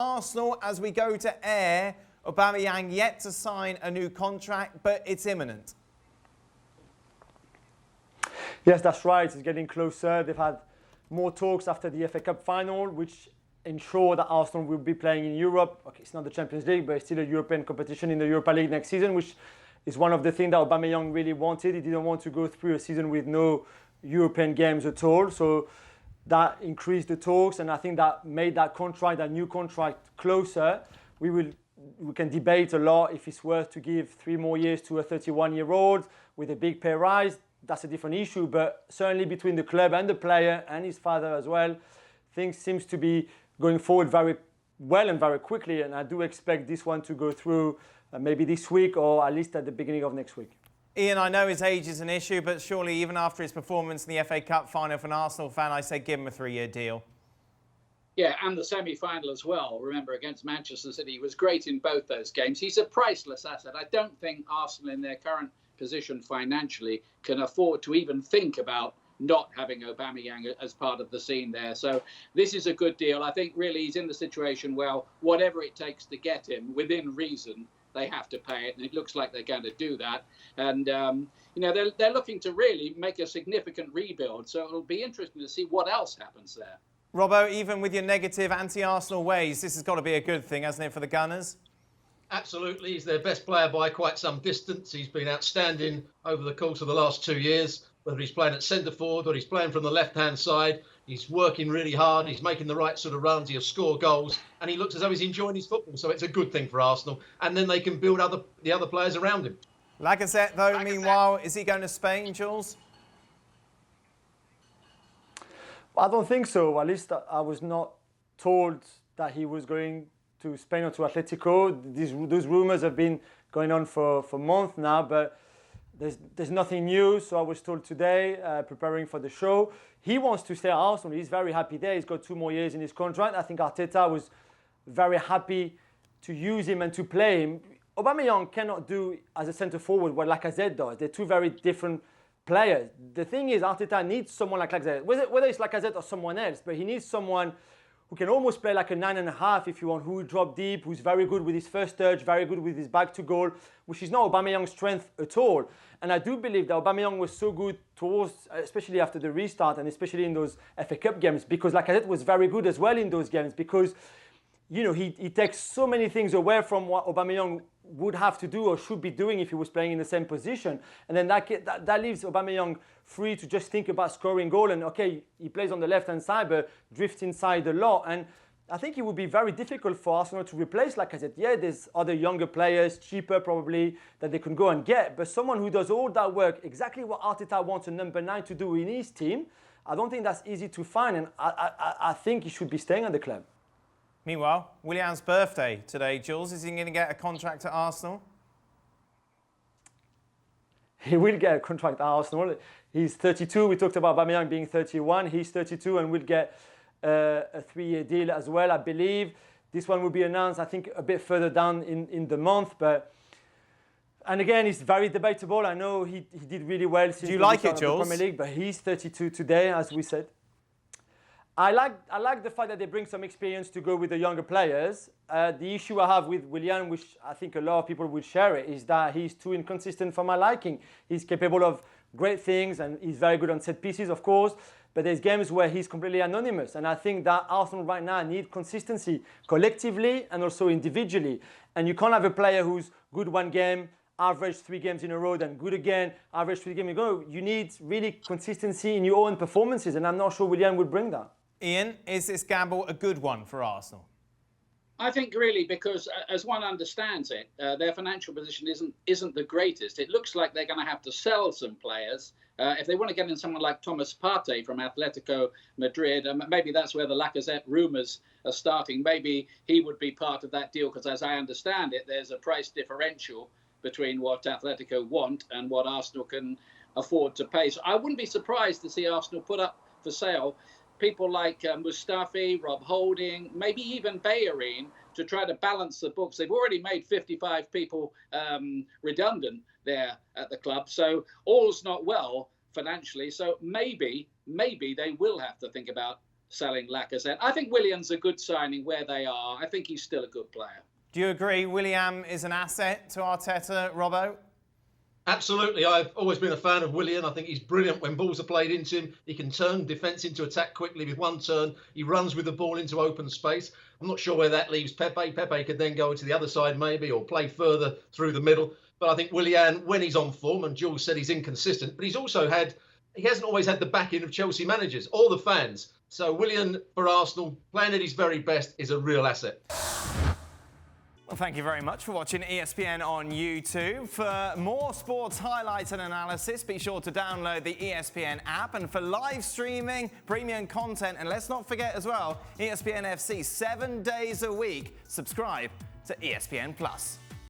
Arsenal, as we go to air, Aubameyang yet to sign a new contract, but it's imminent. Yes, that's right. It's getting closer. They've had more talks after the FA Cup final, which ensure that Arsenal will be playing in Europe. Okay, it's not the Champions League, but it's still a European competition in the Europa League next season, which is one of the things that Aubameyang really wanted. He didn't want to go through a season with no European games at all. So that increased the talks, and I think that made that contract, that new contract, closer. We can debate a lot if it's worth to give 3 more years to a 31-year-old with a big pay rise. That's a different issue, but certainly between the club and the player and his father as well, things seems to be going forward very well and very quickly, and I do expect this one to go through maybe this week or at least at the beginning of next week. Ian, I know his age is an issue, but surely even after his performance in the FA Cup final for an Arsenal fan, I say give him a 3-year deal. Yeah, and the semi-final as well. Remember, against Manchester City, he was great in both those games. He's a priceless asset. I don't think Arsenal, in their current position financially, can afford to even think about not having Aubameyang as part of the scene there. So this is a good deal. I think really he's in the situation where whatever it takes to get him, within reason, they have to pay it, and it looks like they're going to do that. And you know, they're looking to really make a significant rebuild, so it'll be interesting to see what else happens there. Robbo, even with your negative anti-Arsenal ways, this has got to be a good thing, hasn't it, for the Gunners? Absolutely, he's their best player by quite some distance. He's been outstanding over the course of the last 2 years, whether he's playing at centre forward or he's playing from the left-hand side. He's working really hard, he's making the right sort of runs, he'll score goals, and he looks as though he's enjoying his football. So it's a good thing for Arsenal, and then they can build the other players around him. Lacazette, though, meanwhile, is he going to Spain, Jules? I don't think so. At least I was not told that he was going to Spain or to Atletico. Those rumours have been going on for months now, but there's nothing new. So I was told today, preparing for the show, he wants to stay at Arsenal. He's very happy there. He's got 2 more years in his contract. I think Arteta was very happy to use him and to play him. Aubameyang cannot do as a centre forward what Lacazette does. They're 2 very different players. The thing is, Arteta needs someone like Lacazette, whether it's Lacazette or someone else, but he needs someone who can almost play like a 9.5 if you want, who will drop deep, who's very good with his first touch, very good with his back to goal, which is not Aubameyang's strength at all. And I do believe that Aubameyang was so good towards, especially after the restart and especially in those FA Cup games, because Lacazette was very good as well in those games, because you know, he takes so many things away from what Aubameyang would have to do or should be doing if he was playing in the same position. And then that leaves Aubameyang free to just think about scoring goal. And okay, he plays on the left-hand side, but drifts inside a lot. And I think it would be very difficult for Arsenal to replace Lacazette. Yeah, there's other younger players, cheaper probably, that they can go and get. But someone who does all that work, exactly what Arteta wants a number 9 to do in his team, I don't think that's easy to find. And I think he should be staying at the club. Meanwhile, Willian's birthday today, Jules. Is he going to get a contract at Arsenal? He will get a contract at Arsenal. He's 32. We talked about Aubameyang being 31. He's 32 and will get a 3-year deal as well, I believe. This one will be announced, I think, a bit further down in the month. And again, it's very debatable. I know he did really well since the start of the Premier League, but he's 32 today, as we said. I like the fact that they bring some experience to go with the younger players. The issue I have with Willian, which I think a lot of people will share it, is that he's too inconsistent for my liking. He's capable of great things and he's very good on set pieces, of course, but there's games where he's completely anonymous. And I think that Arsenal right now need consistency collectively and also individually. And you can't have a player who's good one game, average 3 games in a row, then good again, average 3 games in a row. You need really consistency in your own performances, and I'm not sure Willian would bring that. Ian, is this gamble a good one for Arsenal? I think really because, as one understands it, their financial position isn't the greatest. It looks like they're going to have to sell some players. If they want to get in someone like Thomas Partey from Atletico Madrid, maybe that's where the Lacazette rumours are starting. Maybe he would be part of that deal because, as I understand it, there's a price differential between what Atletico want and what Arsenal can afford to pay. So I wouldn't be surprised to see Arsenal put up for sale people like Mustafi, Rob Holding, maybe even Bellerin, to try to balance the books. They've already made 55 people redundant there at the club. So all's not well financially. So maybe they will have to think about selling Lacazette. I think Willian's a good signing where they are. I think he's still a good player. Do you agree Willian is an asset to Arteta, Robbo? Absolutely. I've always been a fan of Willian. I think he's brilliant when balls are played into him. He can turn defence into attack quickly with one turn. He runs with the ball into open space. I'm not sure where that leaves Pepe. Pepe could then go into the other side maybe, or play further through the middle. But I think Willian, when he's on form, and Jules said he's inconsistent, but he hasn't always had the backing of Chelsea managers or the fans. So Willian for Arsenal, playing at his very best, is a real asset. Well, thank you very much for watching ESPN on YouTube. For more sports highlights and analysis, be sure to download the ESPN app. And for live streaming, premium content, and let's not forget as well, ESPN FC 7 days a week. Subscribe to ESPN+.